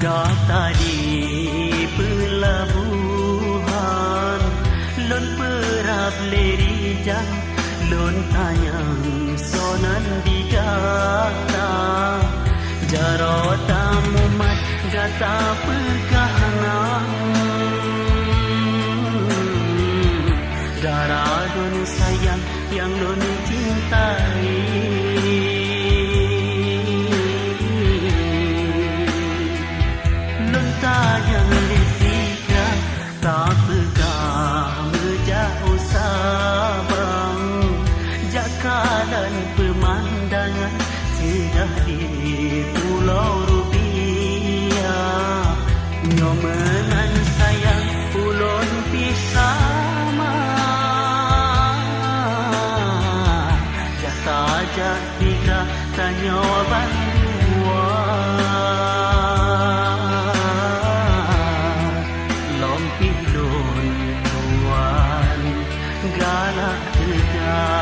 Gata di pelabuhan lon perap lerijan lon tayang sonan di gata jarota mumat gata perkahanan darah don sayang yang lon cintai yang disika tak pegang menjauh sabang jakalan pemandangan sudah di Pulau Rubiah nyomengan sayang ulun pisama jata jatika tanya bandua galak tegak